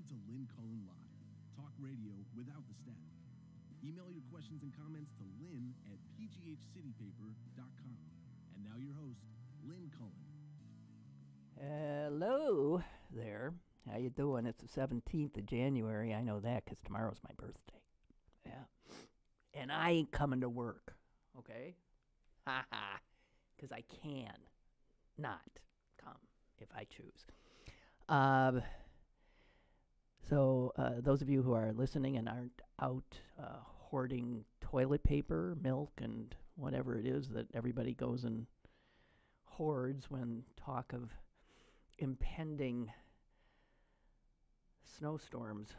Welcome to Lynn Cullen Live, talk radio without the static. Email your questions and comments to lynn@pghcitypaper.com. And now your host, Lynn Cullen. Hello there. How you doing? It's the 17th of January. I know that because tomorrow's my birthday. Yeah. And I ain't coming to work, okay? Ha ha. Because I can not come if I choose. So those of you who are listening and aren't out hoarding toilet paper, milk, and whatever it is that everybody goes and hoards when talk of impending snowstorms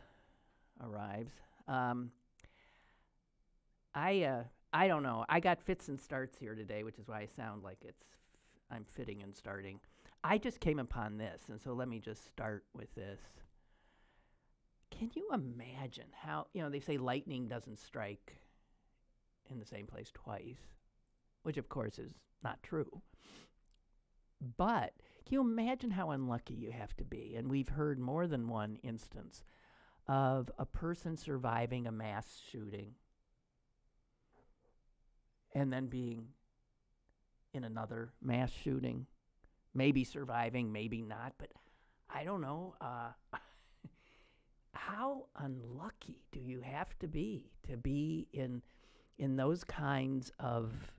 arrives. I don't know. I got fits and starts here today, which is why I sound like I'm fitting and starting. I just came upon this, and so let me just start with this. Can you imagine how, they say lightning doesn't strike in the same place twice, which of course is not true. But can you imagine how unlucky you have to be? And we've heard more than one instance of a person surviving a mass shooting and then being in another mass shooting, maybe surviving, maybe not, but I don't know. How unlucky do you have to be in those kinds of,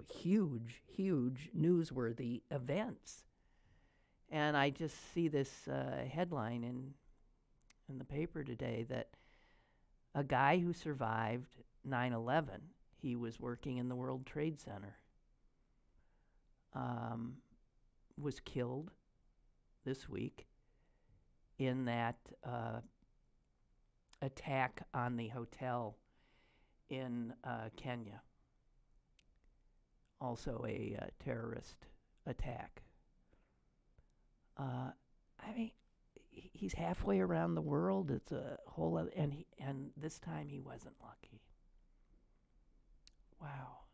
huge, huge newsworthy events? And I just see this headline in the paper today that a guy who survived 9/11, he was working in the World Trade Center, was killed this week in that attack on the hotel in Kenya. Also a terrorist attack. He's halfway around the world. It's a whole other, and this time he wasn't lucky. Wow.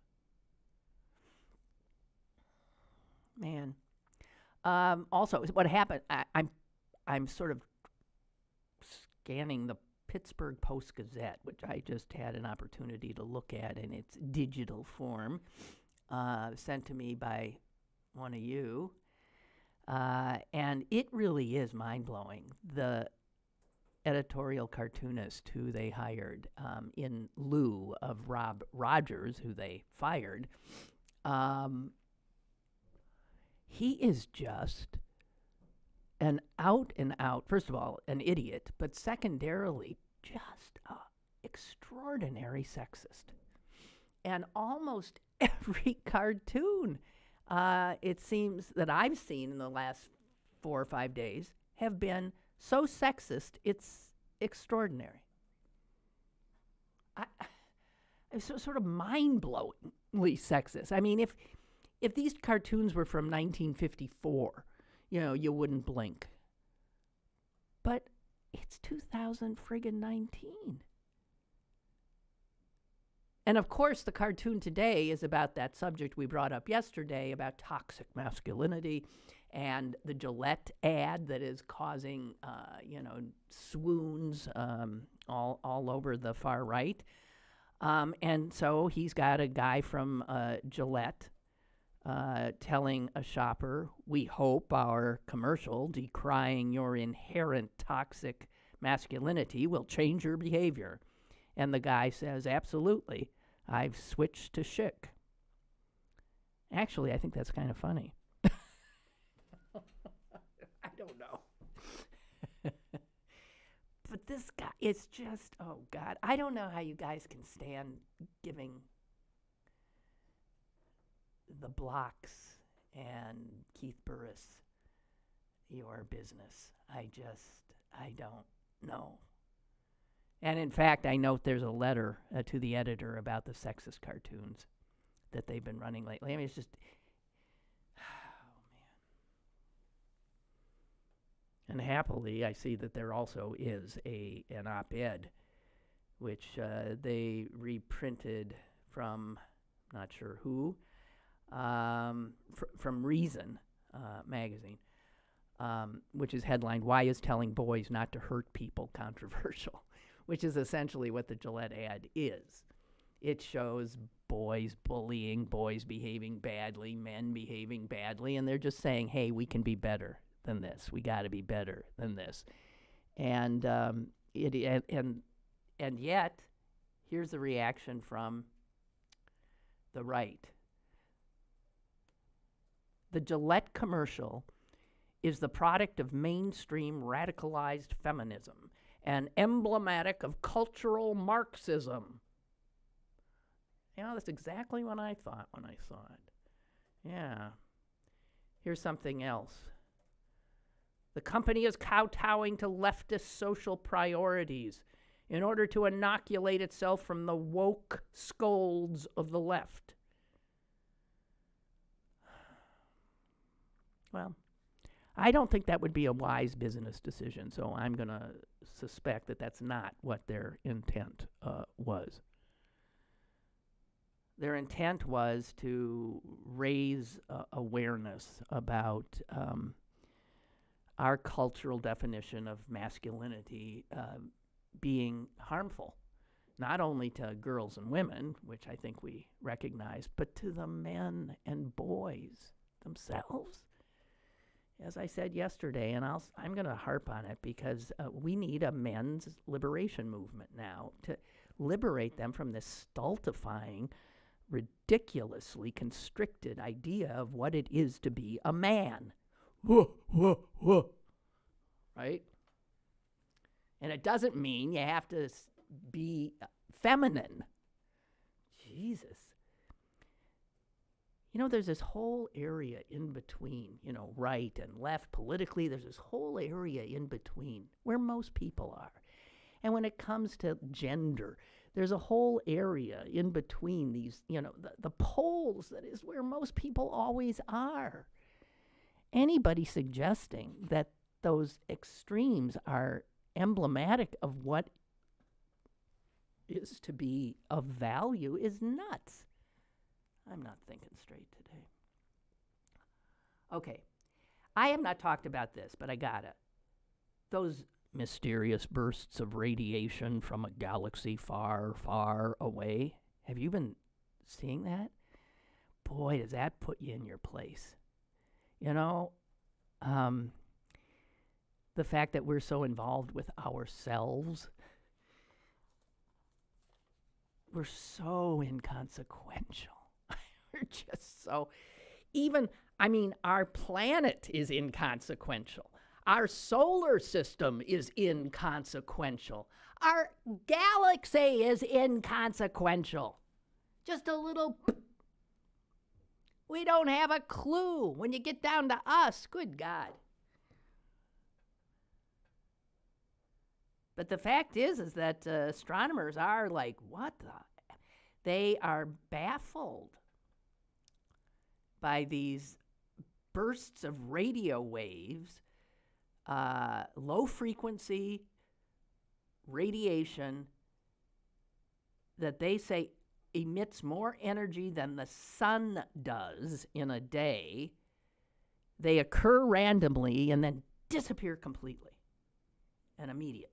Man. Also, what happened? I'm sort of scanning the Pittsburgh Post Gazette, which I just had an opportunity to look at in its digital form, sent to me by one of you. And it really is mind-blowing. The editorial cartoonist who they hired in lieu of Rob Rogers, who they fired, he is just an out-and-out, first of all, an idiot, but secondarily, just an extraordinary sexist. And almost every cartoon, it seems, that I've seen in the last 4 or 5 days have been so sexist, it's extraordinary. It's sort of mind-blowingly sexist. I mean, if these cartoons were from 1954, you wouldn't blink. But it's 2019. And of course, the cartoon today is about that subject we brought up yesterday about toxic masculinity and the Gillette ad that is causing, swoons all over the far right. And so he's got a guy from Gillette telling a shopper, "We hope our commercial decrying your inherent toxic masculinity will change your behavior." And the guy says, "Absolutely. I've switched to chic." Actually, I think that's kind of funny. I don't know. But this guy, it's just, oh God. I don't know how you guys can stand giving the Blocks and Keith Burris your business. I don't know. And in fact, I note there's a letter to the editor about the sexist cartoons that they've been running lately. I mean, it's just, oh man. And happily, I see that there also is an op-ed, which they reprinted from, not sure who, from Reason magazine. which is headlined, "Why is Telling Boys Not to Hurt People Controversial?" which is essentially what the Gillette ad is. It shows boys bullying, boys behaving badly, men behaving badly, and they're just saying, hey, we can be better than this. We got to be better than this. And and yet, here's the reaction from the right. The Gillette commercial is the product of mainstream radicalized feminism and emblematic of cultural Marxism. You know, that's exactly what I thought when I saw it. Yeah. Here's something else. The company is kowtowing to leftist social priorities in order to inoculate itself from the woke scolds of the left. Well, I don't think that would be a wise business decision, so I'm going to suspect that that's not what their intent was. Their intent was to raise awareness about our cultural definition of masculinity being harmful, not only to girls and women, which I think we recognize, but to the men and boys themselves. As I said yesterday, and I'm going to harp on it because we need a men's liberation movement now to liberate them from this stultifying, ridiculously constricted idea of what it is to be a man. Right? And it doesn't mean you have to be feminine. Jesus. You know, there's this whole area in between, you know, right and left politically. There's this whole area in between where most people are. And when it comes to gender, there's a whole area in between these, you know, the poles that is where most people always are. Anybody suggesting that those extremes are emblematic of what is to be of value is nuts. I'm not thinking straight today. Okay. I have not talked about this, but I gotta. Those mysterious bursts of radiation from a galaxy far, far away. Have you been seeing that? Boy, does that put you in your place. You know, the fact that we're so involved with ourselves, we're so inconsequential. We're just so, our planet is inconsequential. Our solar system is inconsequential. Our galaxy is inconsequential. Just a little, we don't have a clue. When you get down to us, good God. But the fact is that astronomers are like, what the? They are baffled by these bursts of radio waves, low frequency radiation that they say emits more energy than the sun does in a day. They occur randomly and then disappear completely and immediately.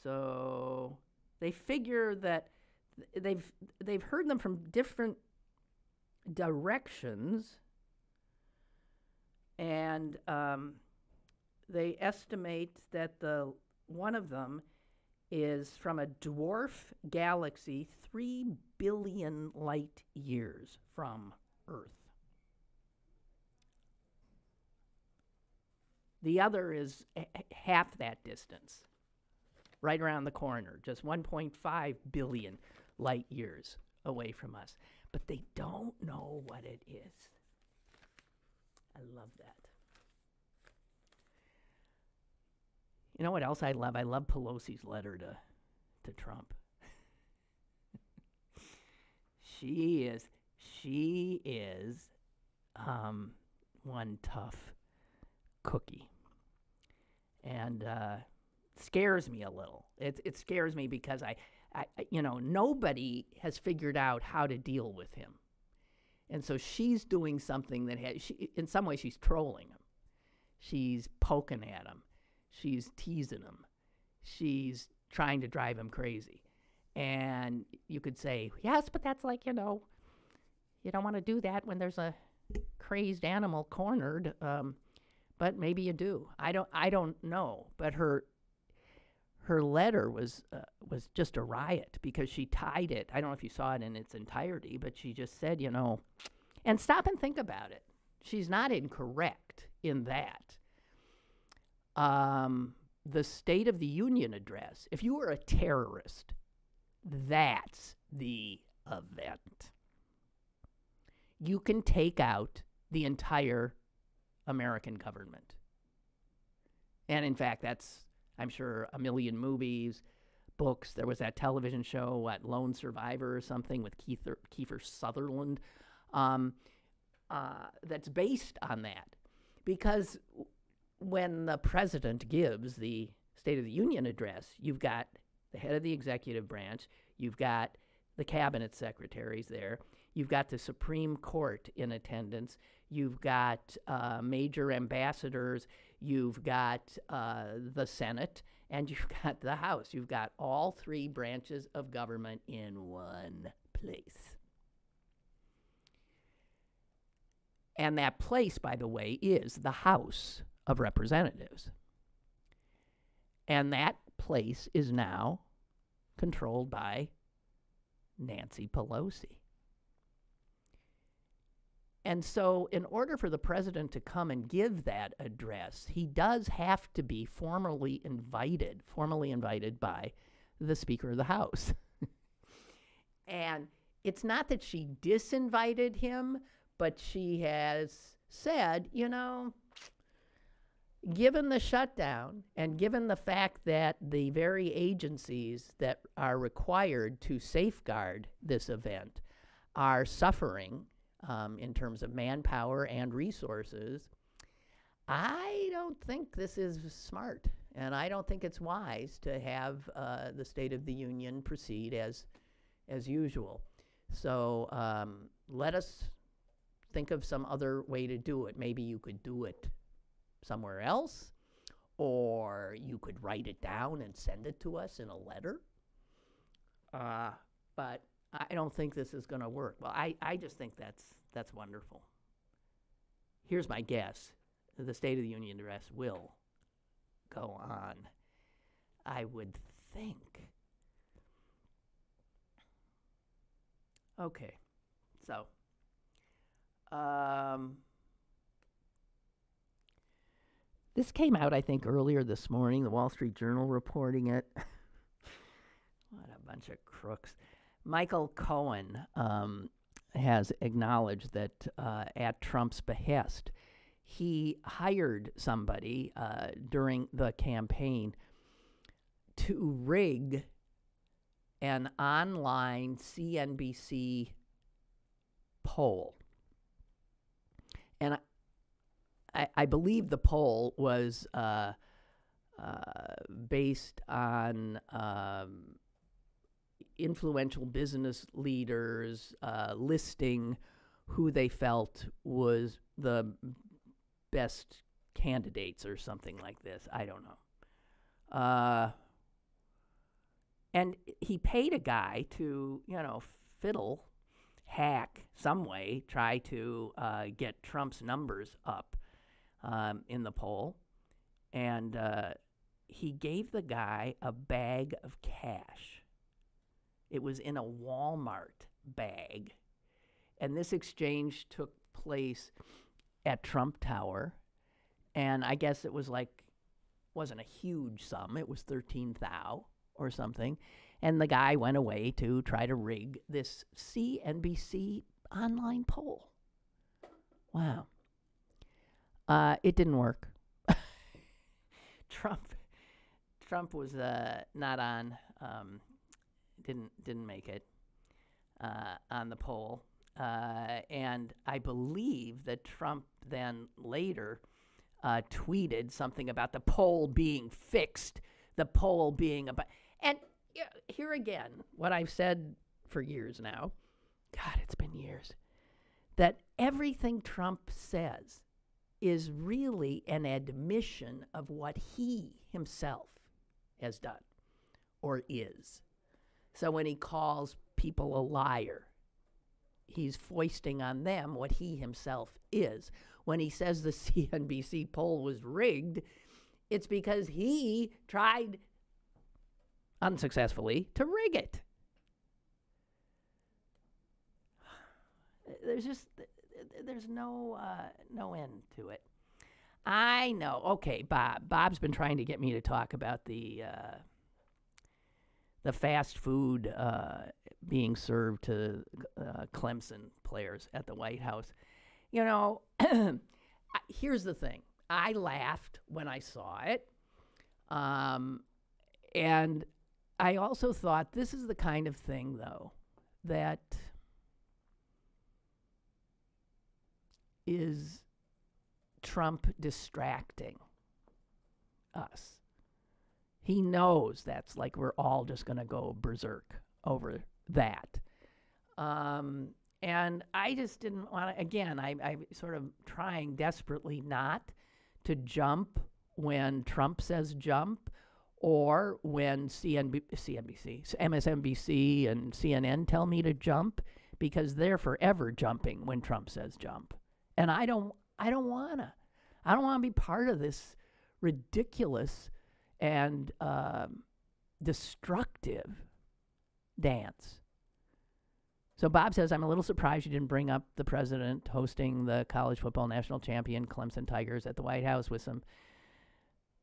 So they figure that they've heard them from different directions, and they estimate that one of them is from a dwarf galaxy 3 billion light years from Earth. The other is half that distance, right around the corner, just 1.5 billion light years away from us. But they don't know what it is. I love that. You know what else I love? I love Pelosi's letter to Trump. She is one tough cookie. And scares me a little. It scares me because I nobody has figured out how to deal with him. And so she's doing something that in some way she's trolling him. She's poking at him. She's teasing him. She's trying to drive him crazy. And you could say, yes, but that's like, you don't want to do that when there's a crazed animal cornered. But maybe you do. I don't know. But her letter was just a riot because she tied it. I don't know if you saw it in its entirety, but she just said, and stop and think about it. She's not incorrect in that. The State of the Union address, if you were a terrorist, that's the event. You can take out the entire American government. And in fact, that's, I'm sure, a million movies, books. There was that television show, Lone Survivor or something with Kiefer Sutherland, that's based on that. Because when the president gives the State of the Union address, you've got the head of the executive branch, you've got the cabinet secretaries there, you've got the Supreme Court in attendance, you've got major ambassadors, you've got the Senate, and you've got the House. You've got all three branches of government in one place. And that place, by the way, is the House of Representatives. And that place is now controlled by Nancy Pelosi. And so in order for the president to come and give that address, he does have to be formally invited by the Speaker of the House. And it's not that she disinvited him, but she has said, given the shutdown and given the fact that the very agencies that are required to safeguard this event are suffering in terms of manpower and resources, I don't think this is smart. And I don't think it's wise to have the State of the Union proceed as usual. So let us think of some other way to do it. Maybe you could do it somewhere else, or you could write it down and send it to us in a letter. But I don't think this is going to work. Well, I just think that's wonderful. Here's my guess. The State of the Union address will go on, I would think. Okay, so this came out, I think, earlier this morning, the Wall Street Journal reporting it. What a bunch of crooks. Michael Cohen has acknowledged that at Trump's behest, he hired somebody during the campaign to rig an online CNBC poll. And I believe the poll was based on influential business leaders listing who they felt was the best candidates or something like this. I don't know. And he paid a guy to, fiddle, hack, some way, try to get Trump's numbers up in the poll. And he gave the guy a bag of cash. It was in a Walmart bag. And this exchange took place at Trump Tower. And I guess it was wasn't a huge sum. It was 13,000 or something. And the guy went away to try to rig this CNBC online poll. Wow. It didn't work. Trump was not on, didn't make it on the poll. And I believe that Trump then later tweeted something about the poll being fixed, the poll being about, and here again, what I've said for years now, God, it's been years. that everything Trump says is really an admission of what he himself has done or is. So when he calls people a liar, he's foisting on them what he himself is. When he says the CNBC poll was rigged, it's because he tried unsuccessfully to rig it. There's no end to it. I know. Okay, Bob's been trying to get me to talk about the fast food being served to Clemson players at the White House. You know, here's the thing. I laughed when I saw it. And I also thought this is the kind of thing, though, that is Trump distracting us. He knows that's like we're all just going to go berserk over that. And I just didn't want to, again, I sort of trying desperately not to jump when Trump says jump or when CNBC, MSNBC, and CNN tell me to jump, because they're forever jumping when Trump says jump. And I don't want to. I don't want to be part of this ridiculous and destructive dance. So Bob says, I'm a little surprised you didn't bring up the president hosting the college football national champion Clemson Tigers at the White House with some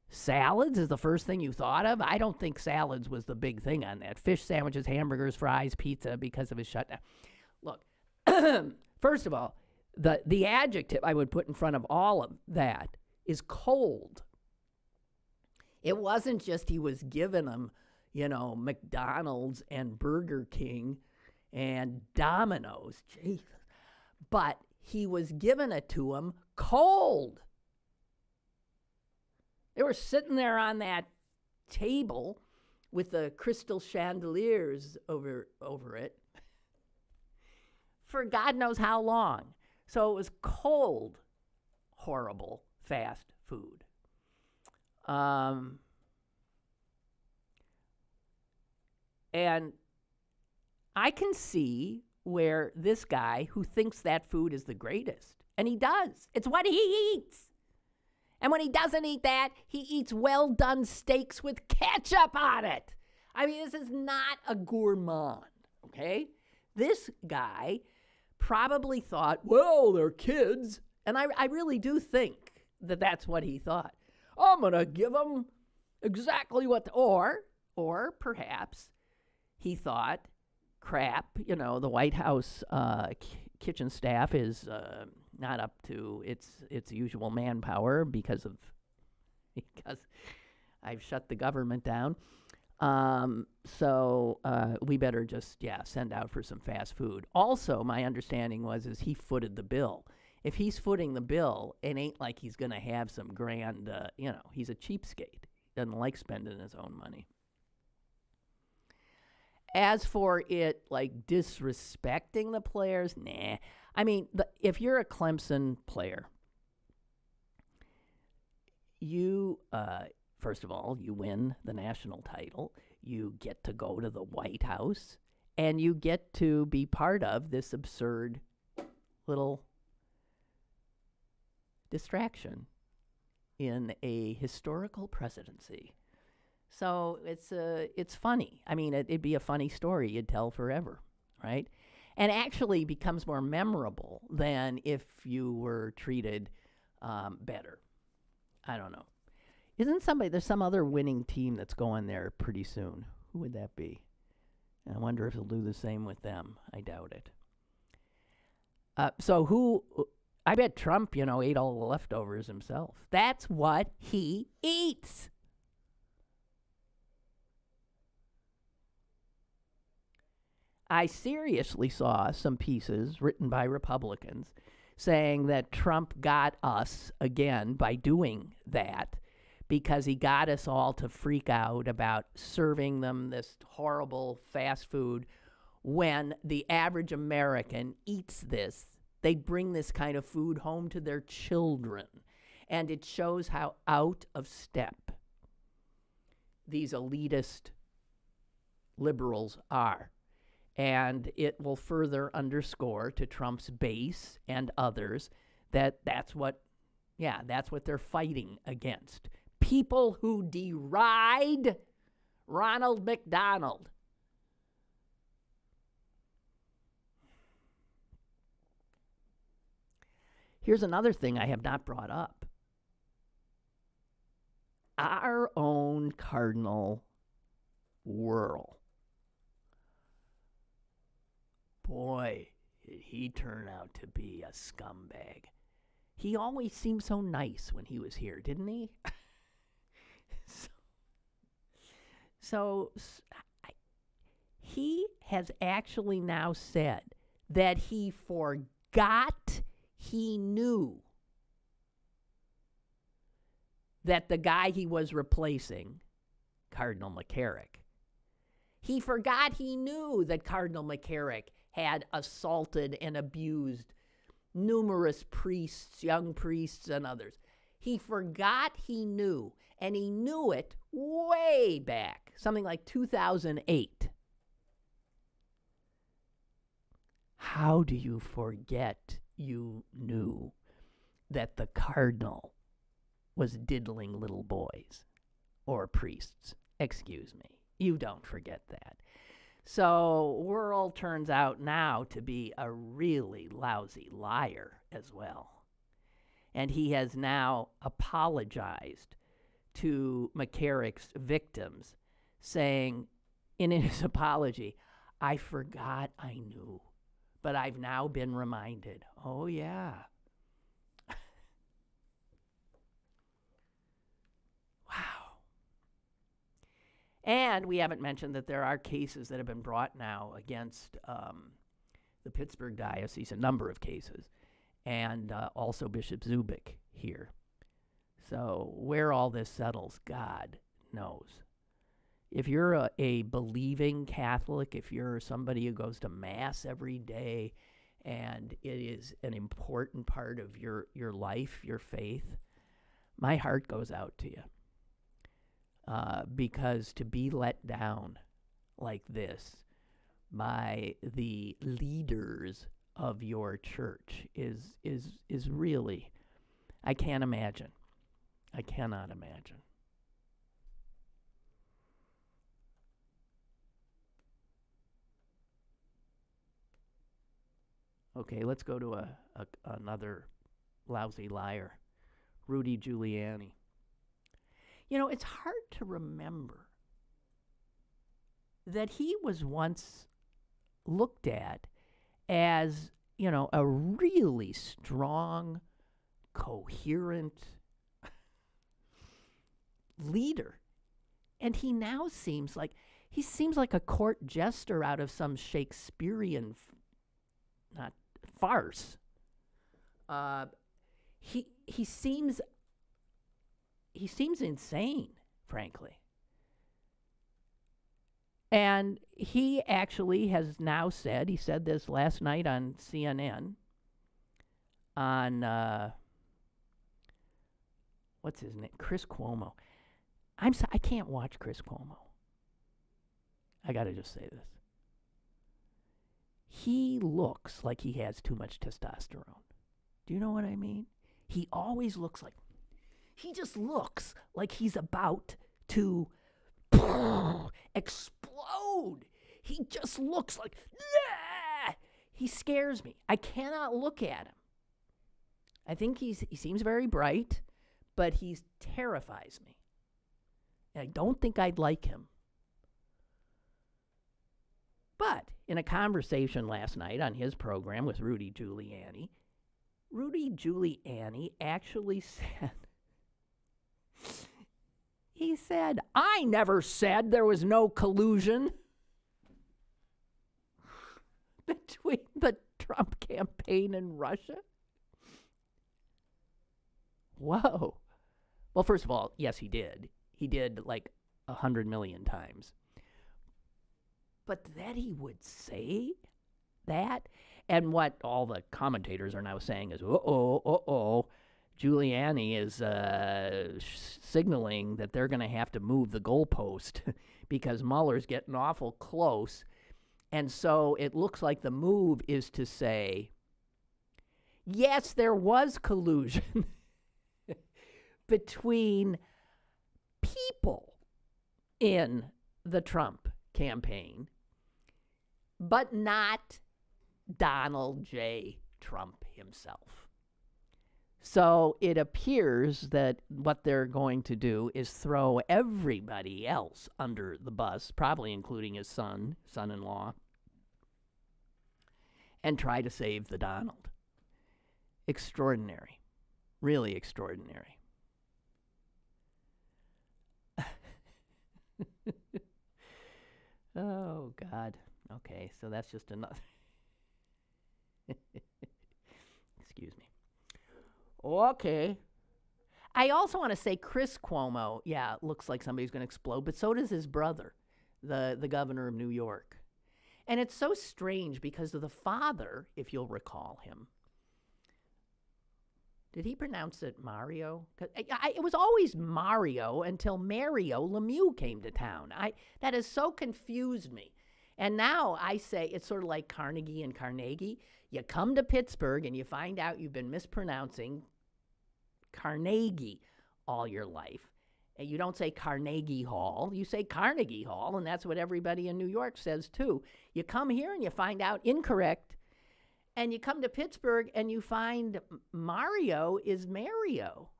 salads is the first thing you thought of. I don't think salads was the big thing on that. Fish sandwiches, hamburgers, fries, pizza because of his shutdown. Look, first of all, the adjective I would put in front of all of that is cold. It wasn't just he was giving them, McDonald's and Burger King and Domino's, Jesus. But he was giving it to them cold. They were sitting there on that table with the crystal chandeliers over it for God knows how long. So it was cold, horrible, fast food. And I can see where this guy who thinks that food is the greatest, and he does. It's what he eats. And when he doesn't eat that, he eats well-done steaks with ketchup on it. I mean, this is not a gourmand, okay? This guy probably thought, well, they're kids. And I really do think that that's what he thought. I'm going to give them exactly what, or perhaps he thought, crap, the White House kitchen staff is not up to its usual manpower because I've shut the government down. So we better just, send out for some fast food. Also, my understanding is he footed the bill. If he's footing the bill, it ain't like he's going to have some grand, he's a cheapskate. He doesn't like spending his own money. As for it, like, disrespecting the players, nah. I mean, if you're a Clemson player, you, first of all, you win the national title. You get to go to the White House, and you get to be part of this absurd little distraction in a historical presidency. So it's funny. I mean, it'd be a funny story you'd tell forever, right? And actually becomes more memorable than if you were treated better. I don't know. There's some other winning team that's going there pretty soon. Who would that be? I wonder if he'll do the same with them. I doubt it. I bet Trump, ate all the leftovers himself. That's what he eats. I seriously saw some pieces written by Republicans saying that Trump got us again by doing that because he got us all to freak out about serving them this horrible fast food when the average American eats this They bring this kind of food home to their children. And it shows how out of step these elitist liberals are. And it will further underscore to Trump's base and others that that's what they're fighting against. People who deride Ronald McDonald. Here's another thing I have not brought up. Our own Cardinal Wuerl. Boy, did he turn out to be a scumbag. He always seemed so nice when he was here, didn't he? So he has actually now said that he forgot he knew that the guy he was replacing, Cardinal McCarrick, he forgot he knew that Cardinal McCarrick had assaulted and abused numerous priests, young priests, and others. He forgot he knew, and he knew it way back, something like 2008. How do you forget you knew that the cardinal was diddling little boys or priests? Excuse me. You don't forget that. So Wuerl turns out now to be a really lousy liar as well. And he has now apologized to McCarrick's victims, saying in his apology, I forgot I knew, but I've now been reminded. Oh, yeah. Wow. And we haven't mentioned that there are cases that have been brought now against the Pittsburgh Diocese, a number of cases, and also Bishop Zubik here. So where all this settles, God knows. If you're a believing Catholic, if you're somebody who goes to Mass every day, and it is an important part of your life, your faith, my heart goes out to you. Because to be let down like this by the leaders of your church is really, I can't imagine. I cannot imagine. Okay, let's go to another lousy liar, Rudy Giuliani. You know, it's hard to remember that he was once looked at as, you know, a really strong, coherent leader. And he now seems like a court jester out of some Shakespearean farce. He seems insane, frankly. And he actually has now said, he said this last night on CNN, on, what's his name? Chris Cuomo. I can't watch Chris Cuomo. I got to just say this. He looks like he has too much testosterone. Do you know what I mean? He always looks like, he just looks like he's about to explode. He just looks like, ah! He scares me. I cannot look at him. I think he seems very bright, but he terrifies me. And I don't think I'd like him. But in a conversation last night on his program with Rudy Giuliani actually said, he said, I never said there was no collusion between the Trump campaign and Russia. Whoa. Well, first of all, yes, he did. He did like 100 million times. But that he would say that. And what all the commentators are now saying is, Giuliani is signaling that they're going to have to move the goalpost because Mueller's getting awful close. And so it looks like the move is to say, yes, there was collusion between people in the Trump campaign, but not Donald J. Trump himself. So it appears that what they're going to do is throw everybody else under the bus, probably including his son-in-law, and try to save the Donald. Extraordinary. Really extraordinary. Oh, God. Okay, so that's just another. Excuse me. Okay. I also want to say Chris Cuomo, looks like somebody's going to explode, but so does his brother, the governor of New York. And it's so strange because of the father, if you'll recall him. Did he pronounce it Mario? It was always Mario until Mario Lemieux came to town. That has so confused me. And now I say it's sort of like Carnegie and Carnegie. You come to Pittsburgh and you find out you've been mispronouncing Carnegie all your life. And you don't say Carnegie Hall, you say Carnegie Hall, and that's what everybody in New York says too. You come here and you find out incorrect. And you come to Pittsburgh and you find Mario is Mario.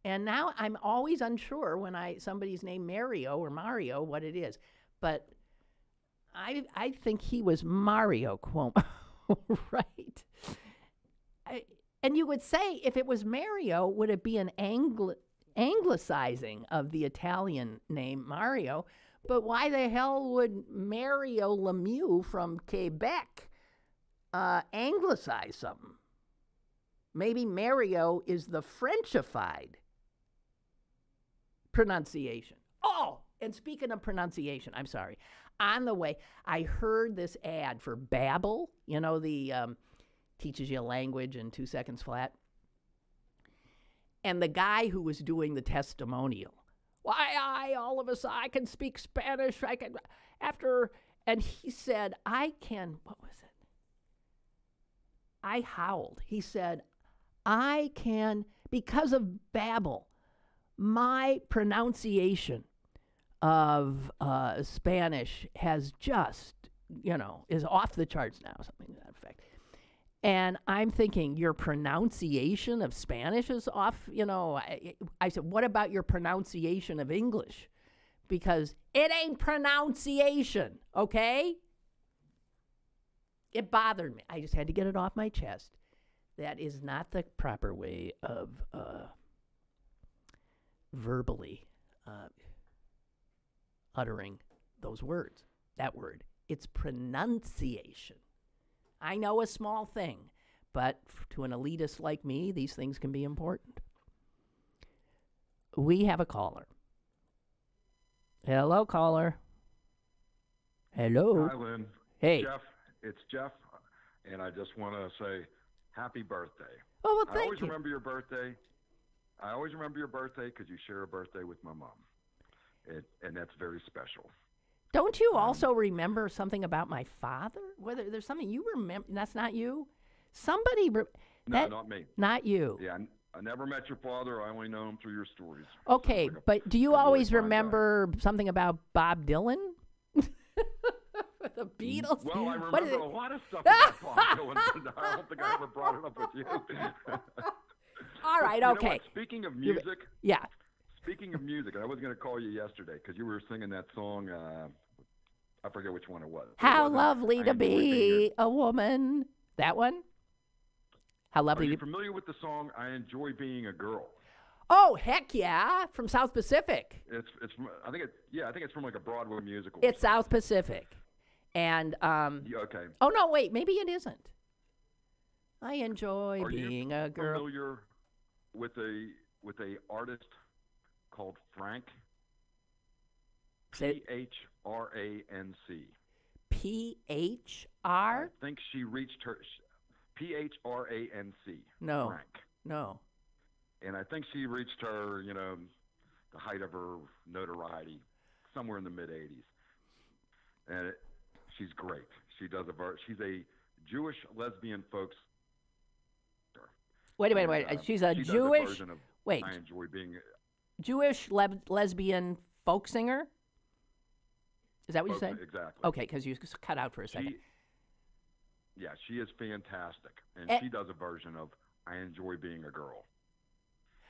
And now I'm always unsure when somebody's named Mario or Mario what it is. But I think he was Mario Cuomo, right? And you would say if it was Mario, would it be an anglicizing of the Italian name Mario? But why the hell would Mario Lemieux from Quebec anglicize something? Maybe Mario is the Frenchified pronunciation. Oh, and speaking of pronunciation, I'm sorry. On the way, I heard this ad for Babbel, the teaches you a language in 2 seconds flat. And the guy who was doing the testimonial, all of us, I can speak Spanish, and he said, what was it? I howled. He said, because of Babbel, my pronunciation of Spanish has just, is off the charts now, something to that effect. And I'm thinking, your pronunciation of Spanish is off, I said, what about your pronunciation of English? Because it ain't pronunciation, okay? It bothered me. I just had to get it off my chest. That is not the proper way of verbally uttering those words. That word. It's pronunciation. I know a small thing, but to an elitist like me, these things can be important. We have a caller. Hello, caller. Hello. Hi, Lynn. Hey. Jeff. It's Jeff, and I just want to say happy birthday. Oh, well, thank you. I always remember your birthday. I always remember your birthday because you share a birthday with my mom, and that's very special. Don't you also remember something about my father? Whether there's something you remember, that's not you? Somebody... No, not me. Not you. Yeah, I never met your father. I only know him through your stories. Okay, like but do you always remember something about Bob Dylan? The Beatles? Well, I remember a lot of stuff about Bob Dylan, but I don't think I ever brought it up with you. All right, okay. Speaking of music... Yeah. Speaking of music, I was going to call you yesterday because you were singing that song. I forget which one it was. How lovely to be a woman. That one? How lovely. Are you familiar with the song "I Enjoy Being a Girl"? Oh, heck yeah! From South Pacific. It's from, I think it's from like a Broadway musical. It's South Pacific, and okay. Oh no, wait, maybe it isn't. I enjoy being a girl. Are you familiar with a artist called Frank? P-H-R-A-N-C. P-H-R? I think she reached her P-H-R-A-N-C. No. Frank. No. And I think she reached her, the height of her notoriety somewhere in the mid-'80s. And she's great. She's a Jewish lesbian folk singer. Wait. She's a she Jewish. Does a version of wait. I enjoy being. Jewish lesbian folk singer. Is that what you said? Exactly. Okay, because you cut out for a second. She is fantastic, and she does a version of "I Enjoy Being a Girl."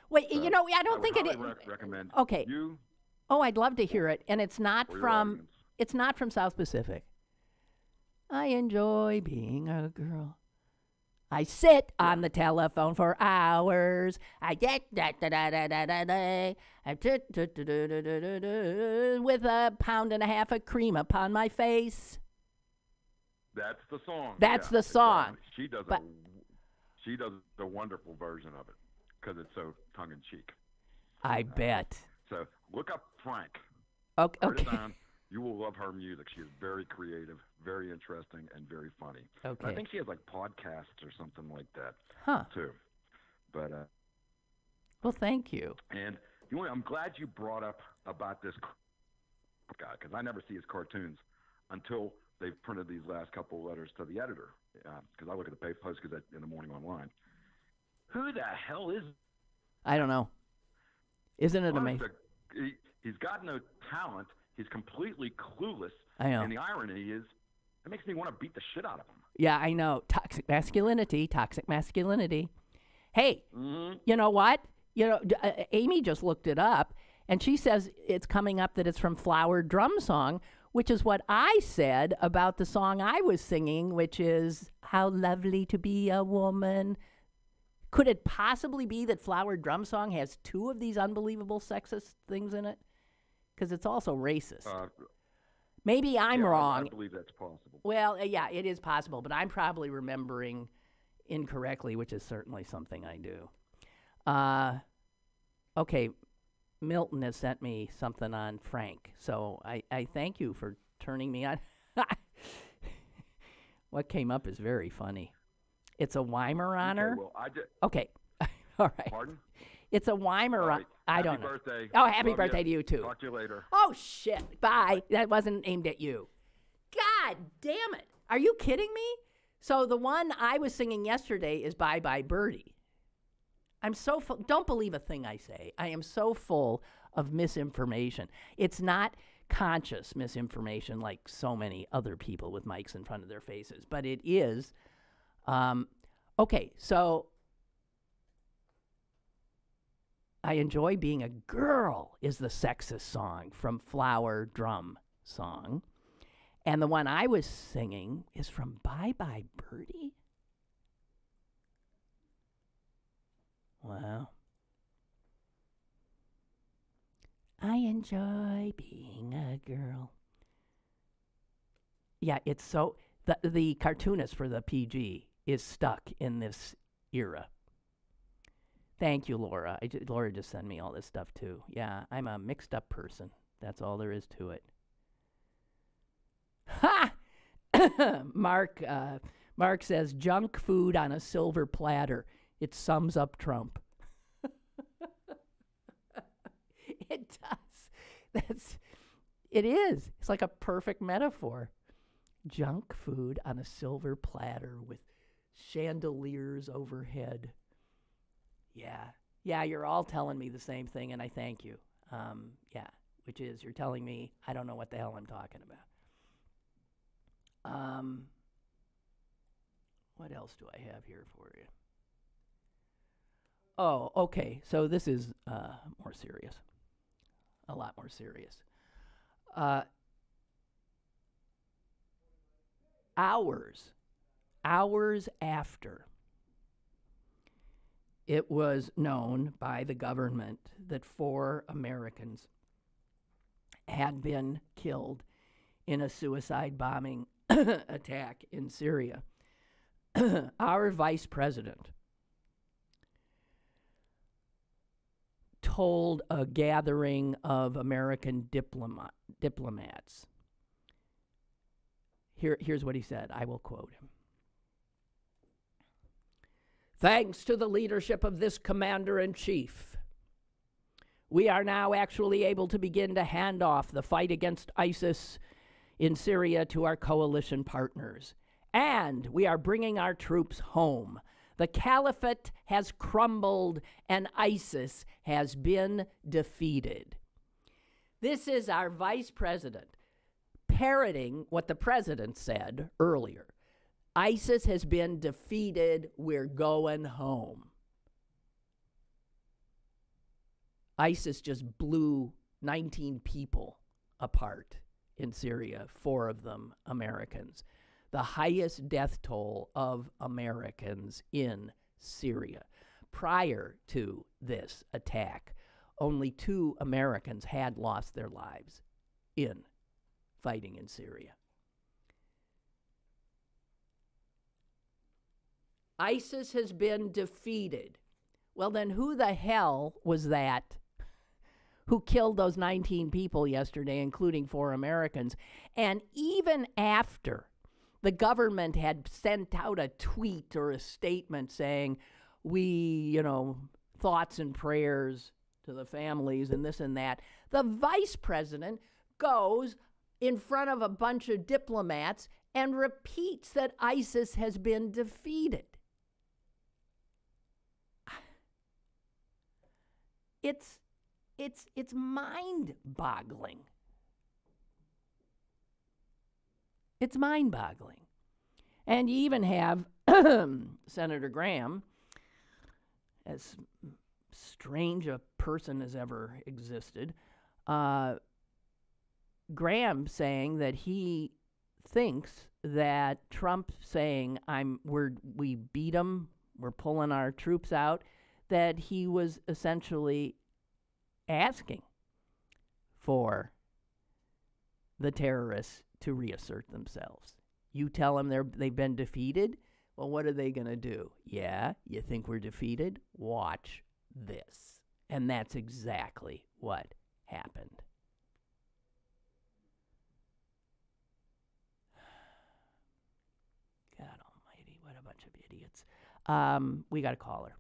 Wait, So I don't think it. Recommend. Okay. You. Oh, I'd love to hear it, and it's not or your from. audience. It's not from South Pacific. I enjoy being a girl. I sit on the telephone for hours. I get with a pound and a half of cream upon my face. That's the song. That's the song. Exactly. She does a wonderful version of it because it's so tongue in cheek. I bet. So look up Frank. Okay. Write it down. You will love her music. She is very creative, very interesting, and very funny. Okay. And I think she has like podcasts or something like that. Huh. Too. But well, thank you. And I'm glad you brought up about this guy because I never see his cartoons until they've printed these last couple of letters to the editor. Because I look at the Post Gazette in the morning online. Who the hell is? I don't know. Isn't it amazing? He's got no talent. He's completely clueless. I know. And the irony is, it makes me want to beat the shit out of him. Yeah, I know. Toxic masculinity. Hey, You know what? Amy just looked it up, and she says it's coming up that it's from Flower Drum Song, which is what I said about the song I was singing, which is How Lovely to Be a Woman. Could it possibly be that Flower Drum Song has two of these unbelievable sexist things in it? Because it's also racist. Maybe I'm wrong. I believe that's possible. Well, yeah, it is possible, but I'm probably remembering incorrectly, which is certainly something I do. Okay, Milton has sent me something on Frank, so I thank you for turning me on. What came up is very funny. It's a Weimaraner. Okay, well, okay. All right. Pardon? It's a Weimaraner. Right. I don't know. Happy birthday. Oh, happy Love birthday you. to you, too. Talk to you later. Oh, shit. Bye. That wasn't aimed at you. God damn it. Are you kidding me? So the one I was singing yesterday is Bye Bye Birdie. I'm so full. Don't believe a thing I say. I am so full of misinformation. It's not conscious misinformation like so many other people with mics in front of their faces, but it is. Okay, so I Enjoy Being a Girl is the sexist song from Flower Drum Song. And the one I was singing is from Bye Bye Birdie. Wow. I enjoy being a girl. Yeah, it's so... The cartoonist for the PG is stuck in this era. Thank you, Laura. Laura just sent me all this stuff, too. Yeah, I'm a mixed-up person. That's all there is to it. Ha! Mark says, junk food on a silver platter. It sums up Trump. It does. It is. It's like a perfect metaphor. Junk food on a silver platter with chandeliers overhead. Yeah, you're all telling me the same thing, and I thank you. Which is you're telling me I don't know what the hell I'm talking about. What else do I have here for you? Oh, okay. So this is more serious. A lot more serious. Hours after it was known by the government that 4 Americans had been killed in a suicide bombing attack in Syria, our vice president told a gathering of American diplomats Here's what he said. I will quote him. Thanks to the leadership of this commander-in-chief, we are now actually able to begin to hand off the fight against ISIS in Syria to our coalition partners. And we are bringing our troops home. The caliphate has crumbled and ISIS has been defeated. This is our vice president parroting what the president said earlier. ISIS has been defeated. We're going home. ISIS just blew 19 people apart in Syria, 4 of them Americans. The highest death toll of Americans in Syria. Prior to this attack, only 2 Americans had lost their lives in fighting in Syria. ISIS has been defeated. Well, then who the hell was that who killed those 19 people yesterday, including 4 Americans? And even after the government had sent out a tweet or a statement saying, thoughts and prayers to the families and this and that, the vice president goes in front of a bunch of diplomats and repeats that ISIS has been defeated. It's mind-boggling. It's mind-boggling. And you even have Senator Graham, as strange a person as ever existed, Graham saying that he thinks that Trump saying we beat him, we're pulling our troops out, that he was essentially asking for the terrorists to reassert themselves. You tell them they've been defeated? Well, what are they going to do? Yeah, you think we're defeated? Watch this. And that's exactly what happened. God almighty, what a bunch of idiots. We got a caller.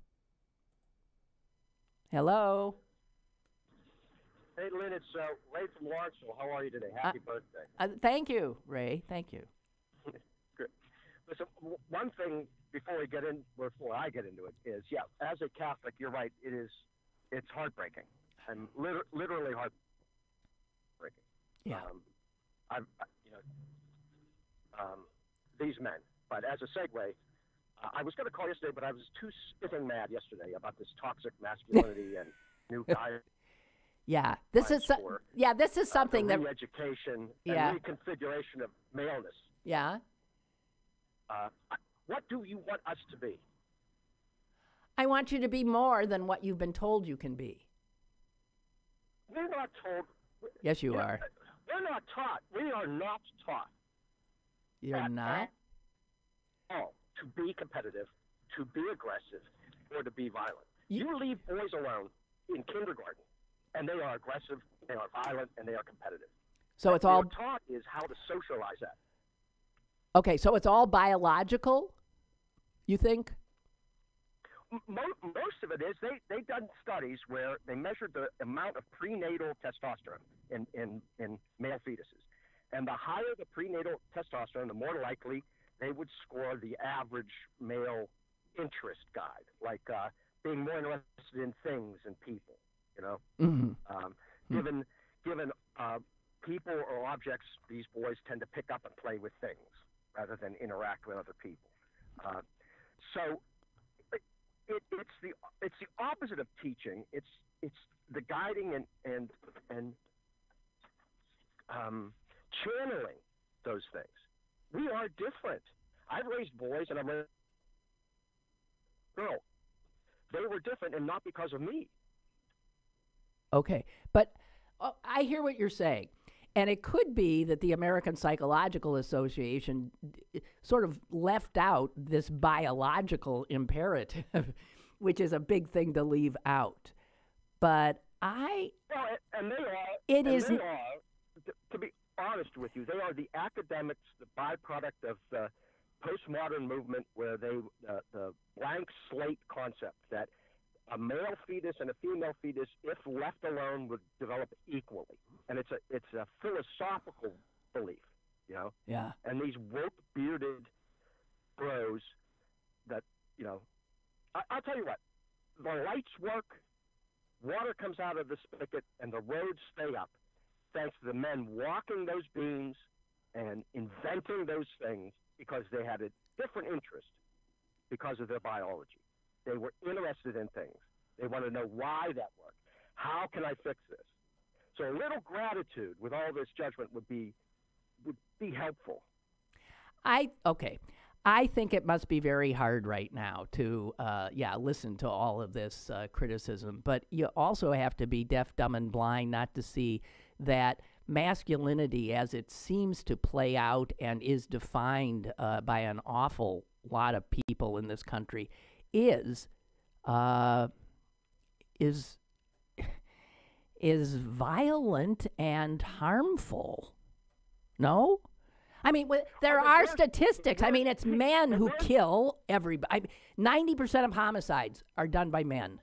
Hello? Hey, Lynn, it's Ray from Lawrenceville. How are you today? Happy birthday. Thank you, Ray. Thank you. Good. Listen, one thing before I get into it is, as a Catholic, you're right. It's heartbreaking, and literally heartbreaking. Yeah. These men. But as a segue, I was going to call yesterday, but I was too spiffing mad yesterday about this toxic masculinity and new guy. Yeah, this is something that re-education and reconfiguration of maleness. Yeah. What do you want us to be? I want you to be more than what you've been told you can be. We're not told. Yes, you are. We're not taught. We are not taught. You're not? Oh, to be competitive, to be aggressive, or to be violent. You leave boys alone in kindergarten, and they are aggressive, they are violent, and they are competitive. So it's all taught is how to socialize that. Okay, so it's all biological, you think? Most of it is. They've done studies where they measured the amount of prenatal testosterone in male fetuses. And the higher the prenatal testosterone, the more likely they would score the average male interest guide, like being more interested in things and people, Mm-hmm. Given people or objects, these boys tend to pick up and play with things rather than interact with other people. So it's the opposite of teaching. It's the guiding and channeling those things. We are different. I've raised boys and I've raised girls. They were different, and not because of me. Okay, but I hear what you're saying. And it could be that the American Psychological Association sort of left out this biological imperative, which is a big thing to leave out. But To be honest with you, they are the academics, the byproduct of the postmodern movement, where the blank slate concept that a male fetus and a female fetus, if left alone, would develop equally, and it's a philosophical belief, you know. Yeah. And these woke bearded bros that, you know, I'll tell you what, the lights work, water comes out of the spigot, and the roads stay up, thanks to the men walking those beams and inventing those things because they had a different interest because of their biology. They were interested in things. They want to know why that worked. How can I fix this? So a little gratitude with all this judgment would be helpful. Okay. I think it must be very hard right now to, listen to all of this criticism. But you also have to be deaf, dumb, and blind not to see that masculinity, as it seems to play out and is defined by an awful lot of people in this country, is violent and harmful. No? I mean, there are statistics. I mean, it's men who kill everybody. 90% of homicides are done by men.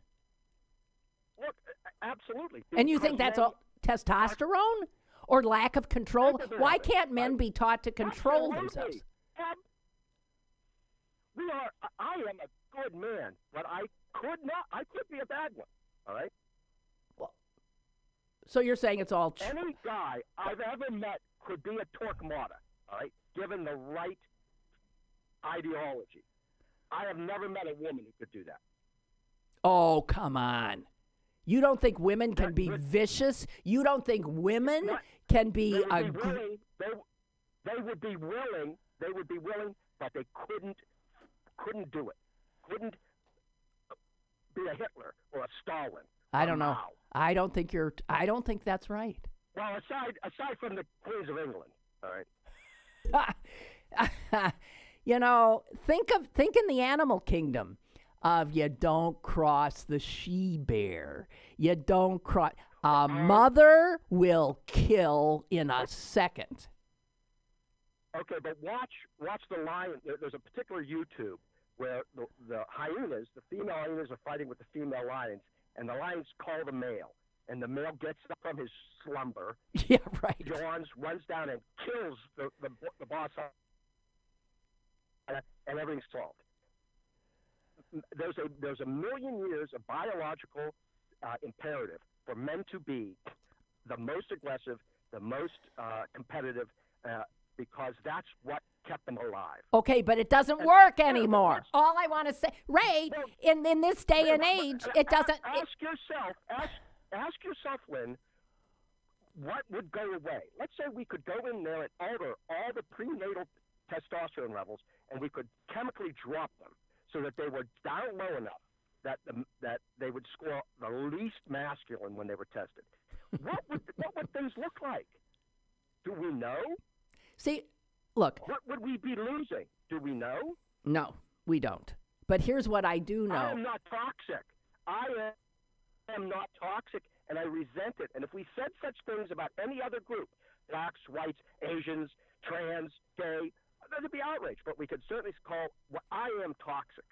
Look, absolutely. And you think that's all testosterone or lack of control? Why can't men be taught to control themselves? I am a good man, but I could be a bad one, all right? Well, so you're saying it's all true? Any guy I've ever met could be a torquemada, all right, given the right ideology. I have never met a woman who could do that. Oh, come on. You don't think women can be vicious? You don't think women can be they would be willing, but they couldn't do it. Couldn't be a Hitler or a Stalin. I don't know. I don't think that's right. Well, aside from the Queens of England, all right. You know, think in the animal kingdom of you don't cross the she-bear. You don't cross. A mother will kill in a second. Okay, but watch the lion. There's a particular YouTube where the hyenas, the female hyenas, are fighting with the female lions, and the lions call the male, and the male gets up from his slumber, yeah, right, yawns, runs down, and kills the boss, and everything's solved. There's a million years of biological imperative for men to be the most aggressive, the most competitive, because that's what kept them alive. Okay, but it doesn't work anymore. All I want to say, Ray, in this day and age, it doesn't. Ask yourself, Lynn, what would go away? Let's say we could go in there and alter all the prenatal testosterone levels, and we could chemically drop them so that they were down low enough that they would score the least masculine when they were tested. What would things look like? Do we know? See, look. What would we be losing? Do we know? No, we don't. But here's what I do know. I am not toxic. I am not toxic, and I resent it. And if we said such things about any other group, blacks, whites, Asians, trans, gay, there'd be outrage. But we could certainly call what I am toxic.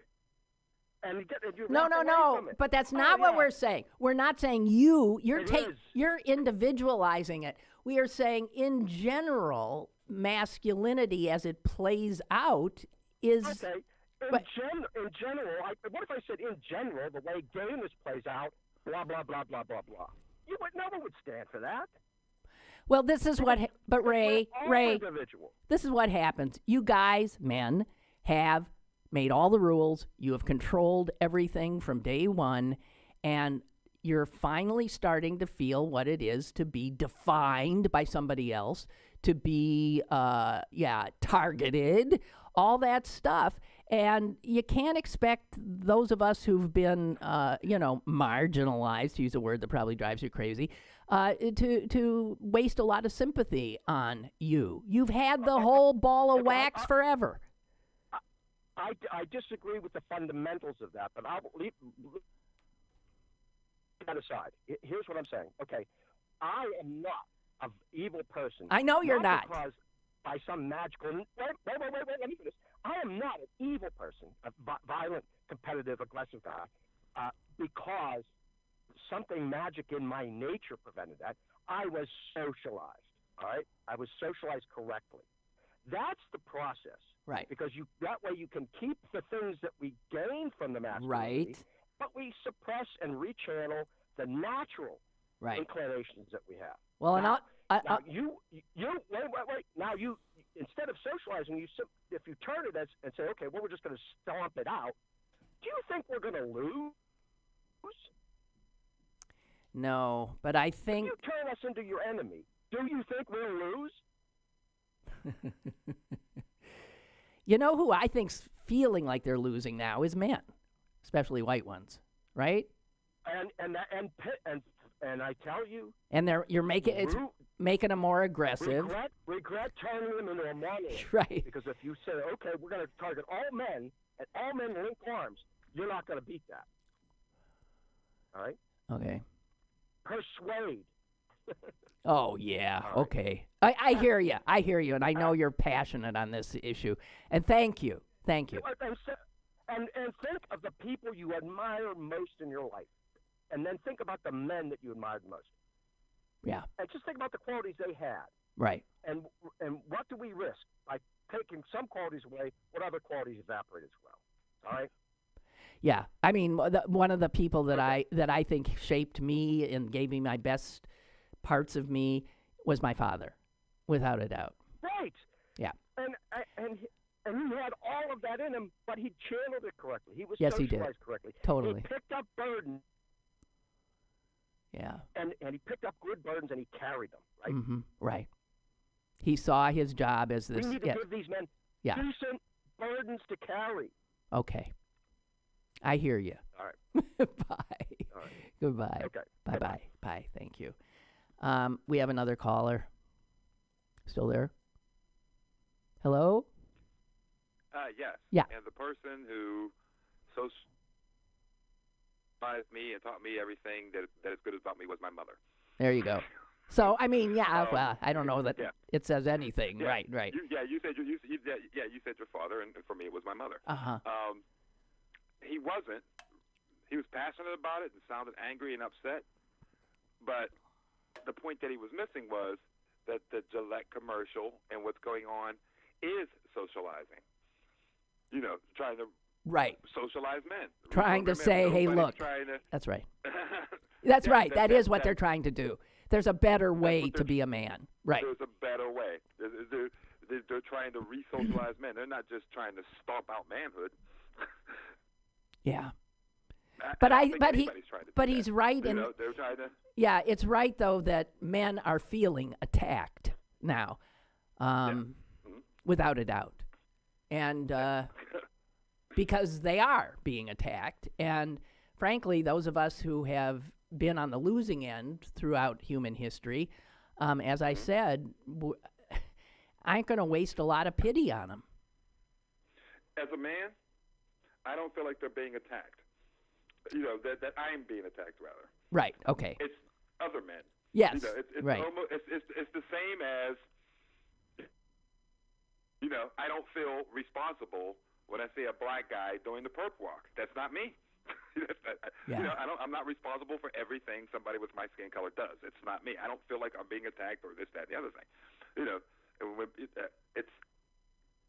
And No. But that's not what we're saying. We're not saying you're individualizing it. We are saying in general, masculinity as it plays out is. Okay. In general, what if I said in general, the way gayness plays out, blah, blah, blah, blah, blah, blah. No one would stand for that. Well, this is what, but Ray, this is what happens. You guys, men, have made all the rules. You have controlled everything from day one, and you're finally starting to feel what it is to be defined by somebody else, to be, targeted, all that stuff. And you can't expect those of us who've been, marginalized, to use a word that probably drives you crazy, to waste a lot of sympathy on you. You've had the whole ball of wax forever. I disagree with the fundamentals of that, but I'll leave that aside. Here's what I'm saying. Okay, I an evil person. I know you're not. Because by some magical. Wait, let me finish. I am not an evil person, a violent, competitive, aggressive guy, because something magic in my nature prevented that. I was socialized, all right? I was socialized correctly. That's the process. Right. Because that way you can keep the things that we gain from the masculinity, Right. but we suppress and rechannel the natural inclinations that we have. Well, now, and you wait. Now you, instead of socializing, if you turn it and say, okay, well, we're just going to stomp it out. Do you think we're going to lose? No, but I think if you turn us into your enemy, do you think we'll lose? You know who I think's feeling like they're losing now is men, especially white ones, right? And I tell you, and you're making them more aggressive. Regret turning them into a monolith. Right. Because if you say, okay, we're going to target all men and all men link arms, you're not going to beat that. All right. Okay. Persuade. Oh, yeah. Right. Okay. I hear you. I hear you, and I know you're passionate on this issue. And thank you. Thank you. And think of the people you admire most in your life. And then think about the men that you admired most. Yeah. And just think about the qualities they had. Right. And what do we risk by taking some qualities away? What other qualities evaporate as well? All right. Yeah. I mean, one of the people that I think shaped me and gave me my best parts of me was my father, without a doubt. Right. Yeah. And he had all of that in him, but he channeled it correctly. He was he socialized did. correctly. Totally. He picked up burdens. Yeah. And he picked up good burdens and he carried them, right? Mm-hmm. Right. He saw his job as this. We need to give these men decent burdens to carry. Okay. I hear you. All right. Bye. All right. Goodbye. Okay. Bye-bye. Bye. Thank you. We have another caller. Still there? Hello? Yes. Yeah. And the person who socialized me and taught me everything that is good about me was my mother. There you go. So, I mean, well, I don't know that it says anything. Yeah. Right. You said your father, and for me it was my mother. Uh-huh. He wasn't. He was passionate about it and sounded angry and upset. But the point that he was missing was that the Gillette commercial and what's going on is socializing. You know, trying to socialize men. Trying to say, hey, look. That's right. That's right. That is what they're trying to do. There's a better way to be a man. Right. There's a better way. They're trying to re-socialize men. They're not just trying to stomp out manhood. Yeah. But he's right. They're trying to. Yeah, it's right though that men are feeling attacked now, without a doubt, and because they are being attacked, and frankly, those of us who have been on the losing end throughout human history, as I said, I ain't going to waste a lot of pity on them. As a man, I don't feel like they're being attacked. You know, that I'm being attacked, rather. Right, okay. It's other men. Yes, you know, it's right. Almost, it's the same as, you know, I don't feel responsible when I see a black guy doing the perp walk. That's not me. You know, I'm not responsible for everything somebody with my skin color does. It's not me. I don't feel like I'm being attacked or this, that, and the other thing. You know, it's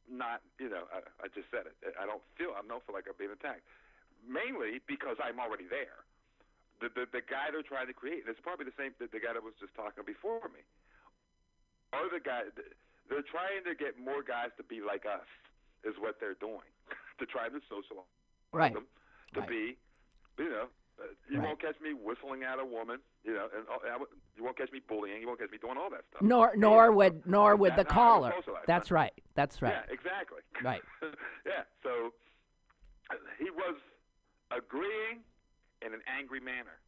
not, you know, I just said it. I don't feel like I'm being attacked. Mainly because I'm already there. The guy they're trying to create, it's probably the same, the guy that was just talking before me. Or the guy, they're trying to get more guys to be like us, is what they're doing. To try to socialize them, to be, you know, you won't catch me whistling at a woman, you know, and you won't catch me bullying, you won't catch me doing all that stuff. Nor would the caller. That's right. That's right. Yeah, exactly. Right. Yeah, so he was agreeing in an angry manner.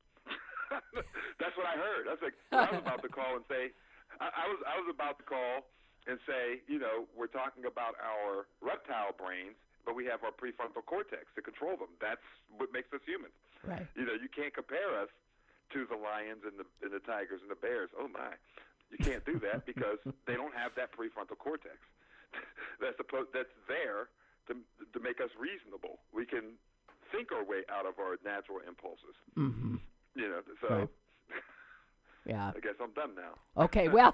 That's what I heard. I was like, I was about to call and say, I was about to call and say, you know, we're talking about our reptile brains, but we have our prefrontal cortex to control them. That's what makes us humans. Right. You know, you can't compare us to the lions and the tigers and the bears. Oh my, You can't do that because they don't have that prefrontal cortex that's there to make us reasonable. We can think our way out of our natural impulses. Mm-hmm. You know, so right. Yeah. I guess I'm done now. Okay, well,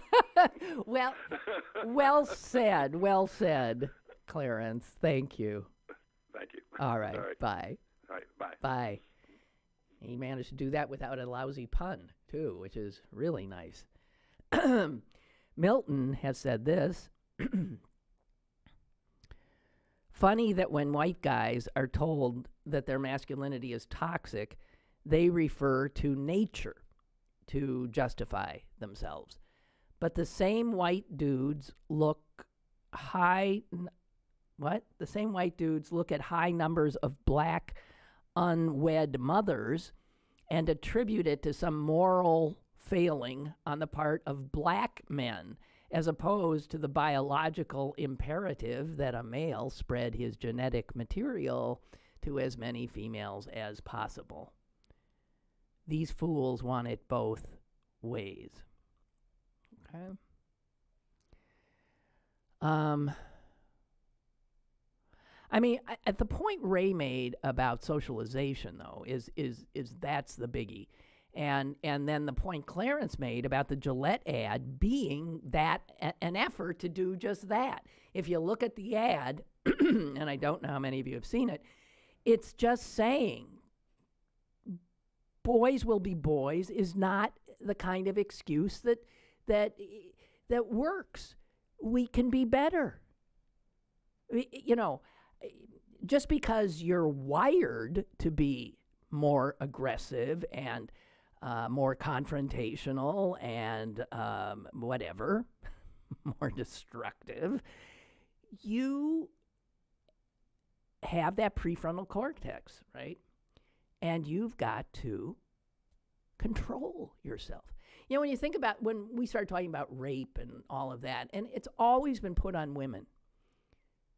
well said, Clarence. Thank you. Thank you. All right, bye. All right, bye. Bye. He managed to do that without a lousy pun, too, which is really nice. Milton has said this. Funny that when white guys are told that their masculinity is toxic, they refer to nature to justify themselves. But the same white dudes look at high numbers of black unwed mothers and attribute it to some moral failing on the part of black men, as opposed to the biological imperative that a male spread his genetic material to as many females as possible. These fools want it both ways. Okay. I mean, at the point Ray made about socialization, though, is that's the biggie. And then the point Clarence made about the Gillette ad being that an effort to do just that. If you look at the ad, and I don't know how many of you have seen it, it's just saying boys will be boys is not the kind of excuse that works. We can be better. You know, just because you're wired to be more aggressive and more confrontational and whatever, more destructive, you have that prefrontal cortex, right? And you've got to control yourself. You know, when you think about when we start talking about rape and all of that, and it's always been put on women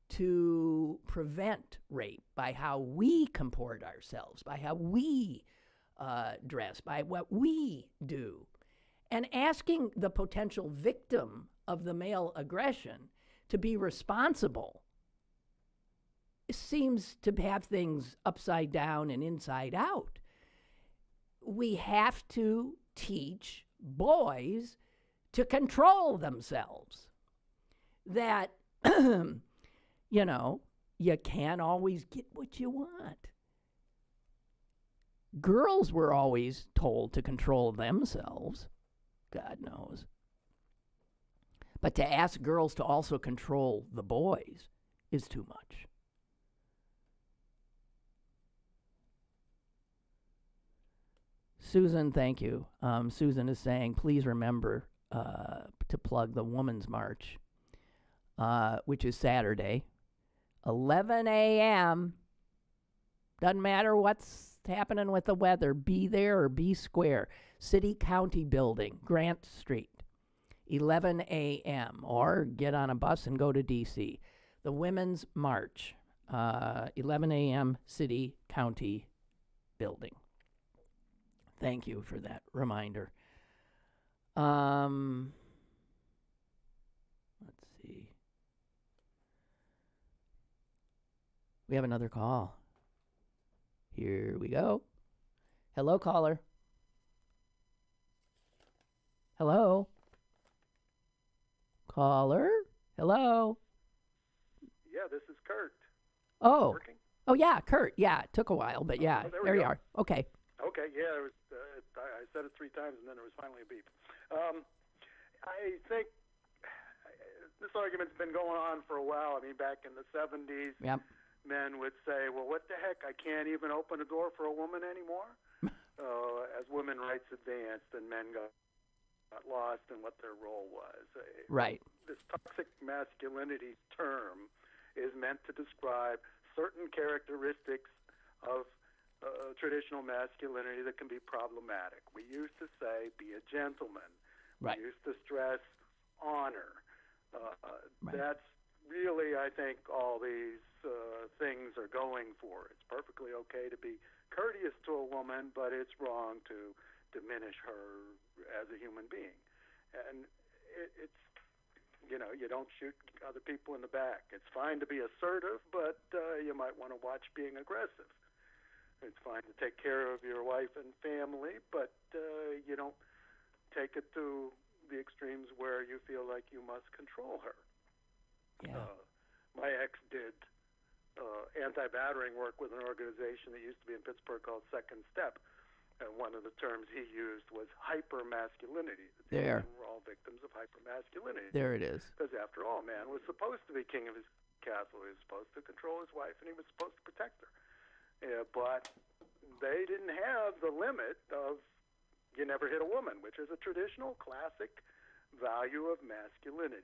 to prevent rape by how we comport ourselves, by how we dress, by what we do. And asking the potential victim of the male aggression to be responsible seems to have things upside down and inside out. We have to teach boys to control themselves. That, you know, you can't always get what you want. Girls were always told to control themselves. God knows. But to ask girls to also control the boys is too much. Susan, thank you. Susan is saying, please remember to plug the Women's March, which is Saturday, 11 a.m. Doesn't matter what's happening with the weather. Be there or be square. City County Building, Grant Street, 11 a.m. Or get on a bus and go to D.C. The Women's March, 11 a.m., City County Building. Thank you for that reminder. Let's see. We have another call. Here we go. Hello, caller. Hello. Caller? Hello. Yeah, this is Kurt. Oh. Working? Oh, yeah, Kurt. Yeah, it took a while, but yeah, there you are. Okay. Okay, yeah, I said it 3 times, and then there was finally a beep. I think this argument's been going on for a while. I mean, back in the 70s, yep. Men would say, well, what the heck, I can't even open a door for a woman anymore? As women rights advanced and men got lost in what their role was. Right. This toxic masculinity term is meant to describe certain characteristics of traditional masculinity that can be problematic. We used to say, be a gentleman. Right. We used to stress honor. Right. That's really, I think, all these things are going for. It's perfectly okay to be courteous to a woman, but it's wrong to diminish her as a human being. And it's, you don't shoot other people in the back. It's fine to be assertive, but you might want to watch being aggressive. It's fine to take care of your wife and family, but you don't take it to the extremes where you feel like you must control her. Yeah. My ex did anti-battering work with an organization that used to be in Pittsburgh called Second Step. And one of the terms he used was hyper-masculinity. There. We're all victims of hyper-masculinity. There it is. Because after all, man was supposed to be king of his castle. He was supposed to control his wife, and he was supposed to protect her. But they didn't have the limit of you never hit a woman, which is a traditional, classic value of masculinity.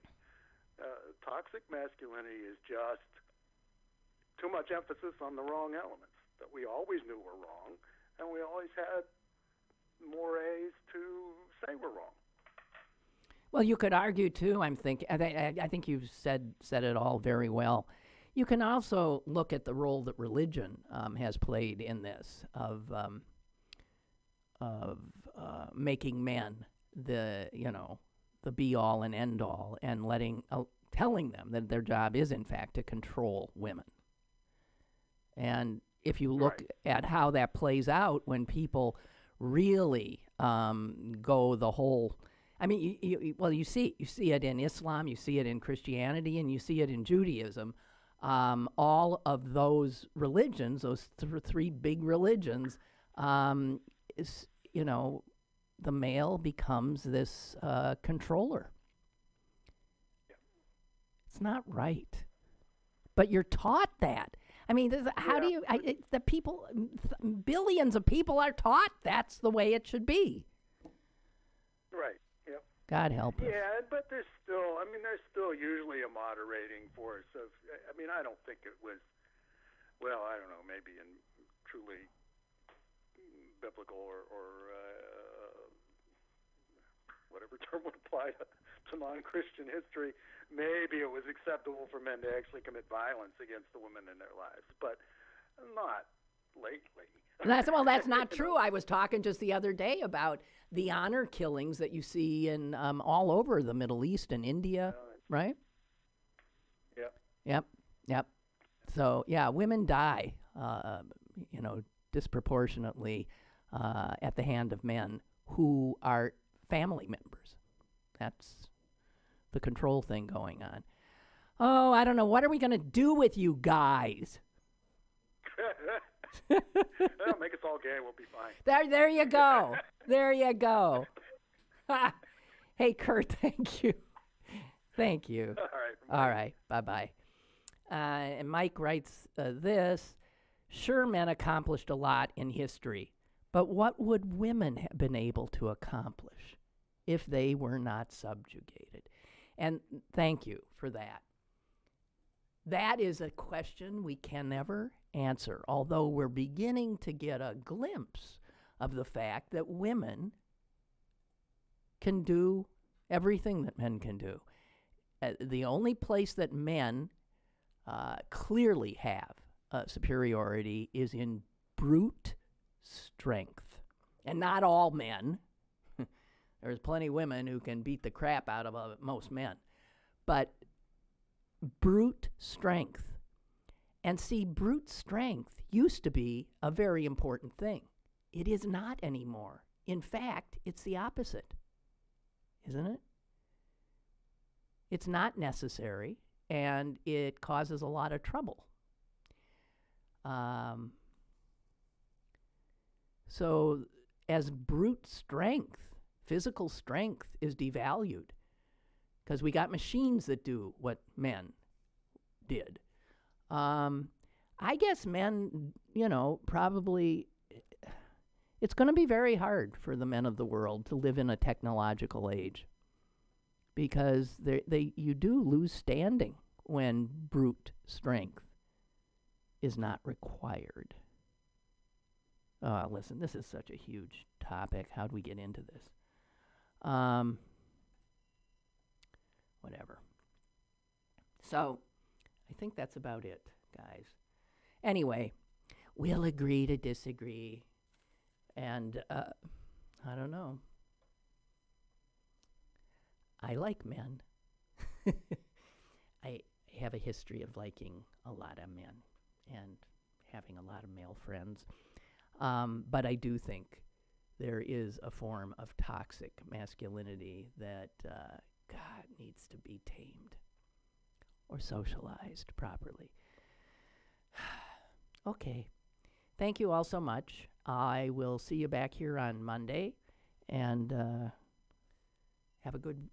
Toxic masculinity is just too much emphasis on the wrong elements that we always knew were wrong, and we always had mores to say were wrong. Well, you could argue too. I think you've said it all very well. You can also look at the role that religion has played in this of making men the be all and end all, and telling them that their job is in fact to control women. And if you look at how that plays out when people really go the whole, I mean, you see it in Islam, you see it in Christianity, and you see it in Judaism. All of those religions, those three big religions, is, the male becomes this controller. Yeah. It's not right. But you're taught that. I mean, the people, billions of people are taught that's the way it should be. Right, yep. God help us. Yeah, but there's still usually a moderating force of, I don't think it was, well, I don't know, maybe in truly biblical or whatever term would apply to non-Christian history, maybe it was acceptable for men to actually commit violence against the women in their lives, but not lately. That's not true. I was talking just the other day about the honor killings that you see in all over the Middle East and India, right? Yep. So, yeah, women die, disproportionately at the hand of men who are family members. That's the control thing going on. Oh, I don't know. What are we going to do with you guys? That'll make us all gay. We'll be fine. There you go. There you go. Hey, Kurt, thank you. Thank you. All right. Bye-bye. And Mike writes this. Sure, men accomplished a lot in history, but what would women have been able to accomplish if they were not subjugated? And thank you for that. That is a question we can never answer, although we're beginning to get a glimpse of the fact that women can do everything that men can do. The only place that men clearly have superiority is in brute strength. And not all men. There's plenty of women who can beat the crap out of most men. But brute strength. And see, brute strength used to be a very important thing. It is not anymore. In fact, it's the opposite. Isn't it? It's not necessary, and it causes a lot of trouble. So as brute strength, physical strength is devalued because we got machines that do what men did. I guess men, probably it's going to be very hard for the men of the world to live in a technological age because you do lose standing when brute strength is not required. Listen, this is such a huge topic. How do we get into this? Whatever. So, I think that's about it, guys. Anyway, we'll agree to disagree. And, I don't know. I like men. I have a history of liking a lot of men and having a lot of male friends. But I do think there is a form of toxic masculinity that, God, needs to be tamed or socialized properly. Okay. Thank you all so much. I will see you back here on Monday, and have a good...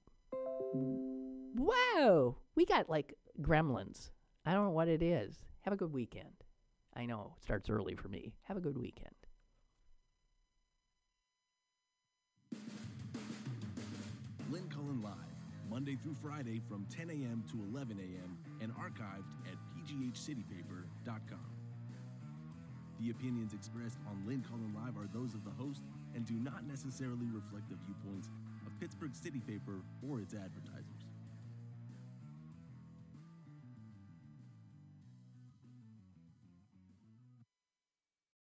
Whoa! We got, like, gremlins. I don't know what it is. Have a good weekend. I know it starts early for me. Have a good weekend. Lynn Cullen Live, Monday through Friday from 10 a.m. to 11 a.m. and archived at pghcitypaper.com. The opinions expressed on Lynn Cullen Live are those of the host and do not necessarily reflect the viewpoints of Pittsburgh City Paper or its advertisers.